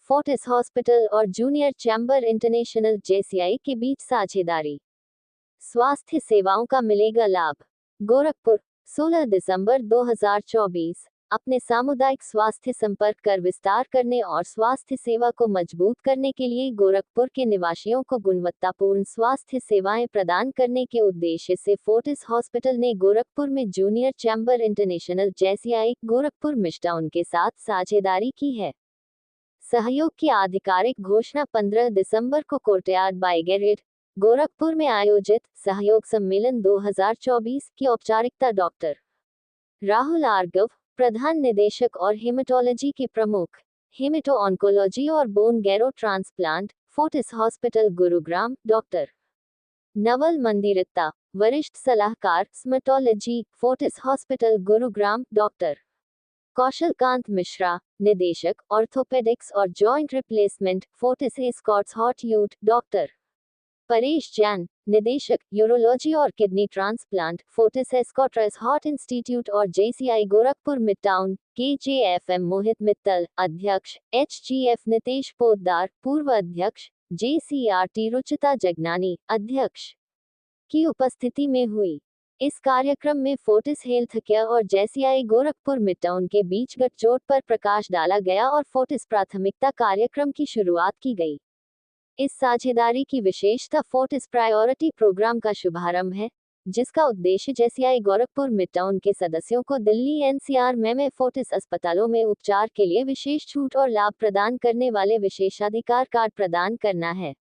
Fortis hospital और junior chamber international JCI के बीच साझेदारी। स्वास्थ्य सेवाओं का मिलेगा लाभ। गोरखपुर, 16 दिसंबर 2024। अपने सामुदायिक स्वास्थ्य संपर्क कर विस्तार करने और स्वास्थ्य सेवा को मजबूत करने के लिए गोरखपुर के निवासियों को गुणवत्तापूर्ण स्वास्थ्य सेवाएं प्रदान करने के उद्देश्य से फोर्टिस हॉस्पिटल ने गोरखपुर में junior chamber international JCI Gorakhpur midtown के साथ साझेदारी की है। सहयोग की आधिकारिक घोषणा 15 दिसंबर को कोर्टयार्ड बाय गेरेट, गोरखपुर में आयोजित सहयोग सम्मेलन 2024 की औपचारिकता डॉक्टर राहुल आर्गव, प्रधान निदेशक और हेमेटोलॉजी के प्रमुख, हेमेटो ऑन्कोलॉजी और bone marrow transplant, Fortis hospital Gurugram, doctor Naval Mandiratta, वरिष्ठ सलाहकार haematology, Fortis hospital Gurugram, doctor Kaushalkant Mishra, निदेशक ऑर्थोपेडिक्स और joint replacement, Fortis Escorts heart यूट, डॉक्टर परेश जैन, निदेशक यूरोलॉजी और kidney transplant, Fortis Escorts heart institute और JCI Gorakhpur midtown, K J F M Mohit Mittal, अध्यक्ष, एचजीएफ नितेश पोद्दार, पूर्व अध्यक्ष, जेसीआरटी रुचिता जगनानी, अध्यक्ष की उपस्थिति में हुई। इस कार्यक्रम में फोर्टिस हेल्थ केयर और जेसीआई गोरखपुर मिडटाउन के बीच गठजोड़ पर प्रकाश डाला गया और फोर्टिस प्राथमिकता कार्यक्रम की शुरुआत की गई। इस साझेदारी की विशेषता फोर्टिस प्रायोरिटी प्रोग्राम का शुभारंभ है, जिसका उद्देश्य जेसीआई गोरखपुर मिडटाउन के सदस्यों को दिल्ली एनसीआर में फोर्टिस अस्पतालों में उपचार के लिए विशेष छूट और लाभ प्रदान करने वाले विशेषाधिकार कार्ड प्रदान करना है।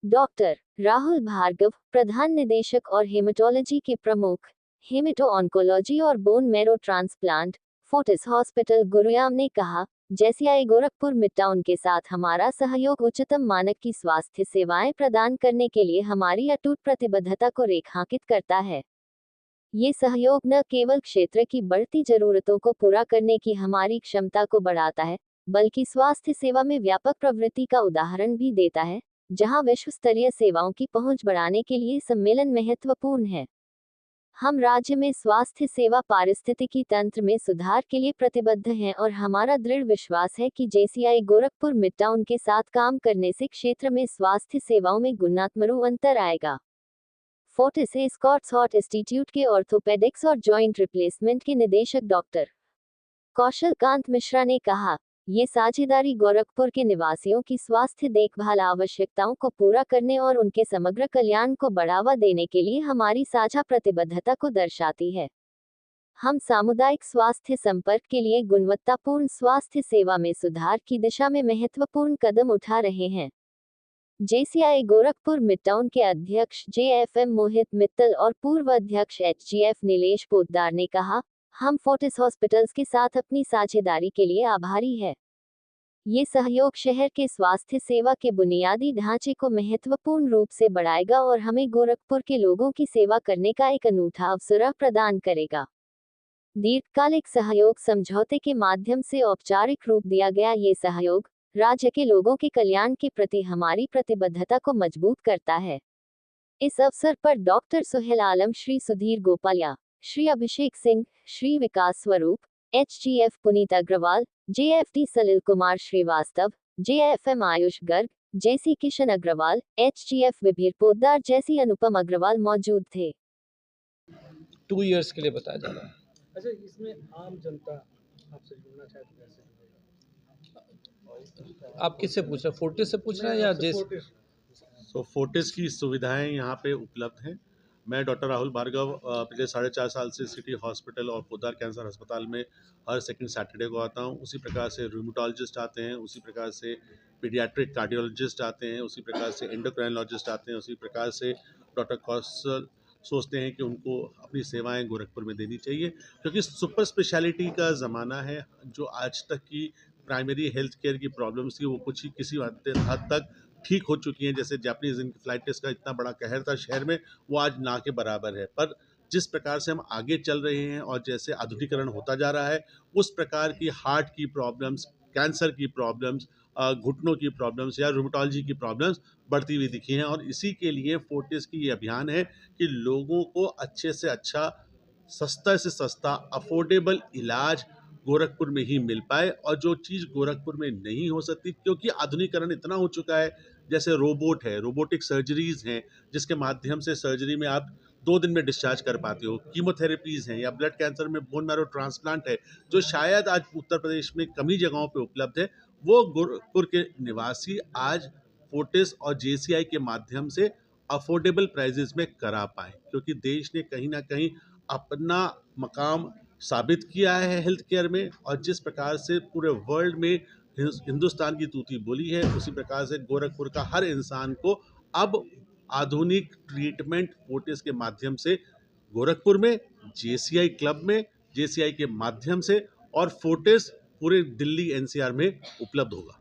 डॉक्टर राहुल भार्गव, प्रधान निदेशक और हेमेटोलॉजी के प्रमुख, हेमेटो ऑन्कोलॉजी और bone marrow transplant, Fortis hospital Gurugram ने कहा, जेसीआई गोरखपुर मिडटाउन के साथ हमारा सहयोग उच्चतम मानक की स्वास्थ्य सेवाएं प्रदान करने के लिए हमारी अटूट प्रतिबद्धता को रेखांकित करता है। ये सहयोग न केवल क्षेत्र की बढ़ती जरूरतों को पूरा करने की हमारी क्षमता को बढ़ाता है, बल्कि स्वास्थ्य सेवा में व्यापक प्रवृत्ति का उदाहरण भी देता है, जहां विश्व स्तरीय सेवाओं की पहुंच बढ़ाने के लिए सम्मेलन महत्वपूर्ण है। हम राज्य में स्वास्थ्य सेवा पारिस्थितिकी तंत्र में सुधार के लिए प्रतिबद्ध हैं और हमारा दृढ़ विश्वास है कि जेसीआई गोरखपुर मिडटाउन के साथ काम करने से क्षेत्र में स्वास्थ्य सेवाओं में गुणात्मक अंतर आएगा। फोर्टिस एस्कॉर्ट्स हॉट इंस्टीट्यूट के ऑर्थोपेडिक्स और जॉइंट रिप्लेसमेंट के निदेशक डॉक्टर कौशलकांत मिश्रा ने कहा, ये साझेदारी गोरखपुर के निवासियों की स्वास्थ्य देखभाल आवश्यकताओं को पूरा करने और उनके समग्र कल्याण को बढ़ावा देने के लिए हमारी साझा प्रतिबद्धता को दर्शाती है। हम सामुदायिक स्वास्थ्य संपर्क के लिए गुणवत्तापूर्ण स्वास्थ्य सेवा में सुधार की दिशा में महत्वपूर्ण कदम उठा रहे हैं। जेसीआई गोरखपुर मिडटाउन के अध्यक्ष जेएफएम मोहित मित्तल और पूर्व अध्यक्ष एचजीएफ नीलेश पोद्दार ने कहा, हम फोर्टिस हॉस्पिटल्स के साथ अपनी साझेदारी के लिए आभारी है। ये सहयोग शहर के स्वास्थ्य सेवा के बुनियादी ढांचे को महत्वपूर्ण रूप से बढ़ाएगा और हमें गोरखपुर के लोगों की सेवा करने का एक अनूठा अवसर प्रदान करेगा। दीर्घकालिक सहयोग समझौते के माध्यम से औपचारिक रूप दिया गया ये सहयोग राज्य के लोगों के कल्याण के प्रति हमारी प्रतिबद्धता को मजबूत करता है। इस अवसर पर डॉक्टर सुहेल आलम, श्री सुधीर गोपालिया, श्री अभिषेक सिंह, श्री विकास स्वरूप, एचजीएफ पुनीत अग्रवाल, जेएफटी सलिल कुमार श्रीवास्तव, जेएफएम आयुष गर्ग, जेसी किशन अग्रवाल, एचजीएफ विभीर पोद्दार जैसी अनुपम अग्रवाल मौजूद थे। 2 इयर्स के लिए बताया जा रहा है। अच्छा, इसमें आम जनता आपसे जुड़ना चाहे तो कैसे जुड़ेगा? आप किससे पूछ रहे हैं, फोर्टिस से पूछ रहे हैं या जेसी? तो फोर्टिस की सुविधाएं यहाँ पे उपलब्ध हैं। मैं डॉक्टर राहुल भार्गव पिछले 4.5 साल से सिटी हॉस्पिटल और पोद्दार कैंसर अस्पताल में हर सेकंड सैटरडे को आता हूँ। उसी प्रकार से रूमेटोलॉजिस्ट आते हैं, उसी प्रकार से पीडियाट्रिक कार्डियोलॉजिस्ट आते हैं, उसी प्रकार से एंडोक्राइनोलॉजिस्ट आते हैं, उसी प्रकार से डॉक्टर कौशल सोचते हैं कि उनको अपनी सेवाएं गोरखपुर में देनी चाहिए, क्योंकि सुपर स्पेशलिटी का ज़माना है। जो आज तक की प्राइमरी हेल्थ केयर की प्रॉब्लम्स थी वो कुछ ही किसी हद तक ठीक हो चुकी हैं। जैसे जापानीज इंसेफेलाइटिस का इतना बड़ा कहर था शहर में, वो आज ना के बराबर है। पर जिस प्रकार से हम आगे चल रहे हैं और जैसे आधुनिकीकरण होता जा रहा है, उस प्रकार की हार्ट की प्रॉब्लम्स, कैंसर की प्रॉब्लम्स, घुटनों की प्रॉब्लम्स या रूमेटोलॉजी की प्रॉब्लम्स बढ़ती हुई दिखी हैं। और इसी के लिए फोर्टिस की ये अभियान है कि लोगों को अच्छे से अच्छा, सस्ता से सस्ता, अफोर्डेबल इलाज गोरखपुर में ही मिल पाए, और जो चीज़ गोरखपुर में नहीं हो सकती क्योंकि आधुनिकीकरण इतना हो चुका है, जैसे रोबोट है, रोबोटिक सर्जरीज हैं जिसके माध्यम से सर्जरी में आप 2 दिन में डिस्चार्ज कर पाते हो, कीमोथेरेपीज़ हैं, या ब्लड कैंसर में बोन मैरो ट्रांसप्लांट है, जो शायद आज उत्तर प्रदेश में कम ही जगहों पे उपलब्ध है, वो गोरखपुर के निवासी आज फोर्टिस और जेसीआई के माध्यम से अफोर्डेबल प्राइजेस में करा पाए, क्योंकि देश ने कहीं ना कहीं अपना मकाम साबित किया है हेल्थ केयर में, और जिस प्रकार से पूरे वर्ल्ड में हिंदुस्तान की तूती बोली है, उसी प्रकार से गोरखपुर का हर इंसान को अब आधुनिक ट्रीटमेंट फोर्टिस के माध्यम से गोरखपुर में, जेसीआई क्लब में, जेसीआई के माध्यम से, और फोर्टिस पूरे दिल्ली एनसीआर में उपलब्ध होगा।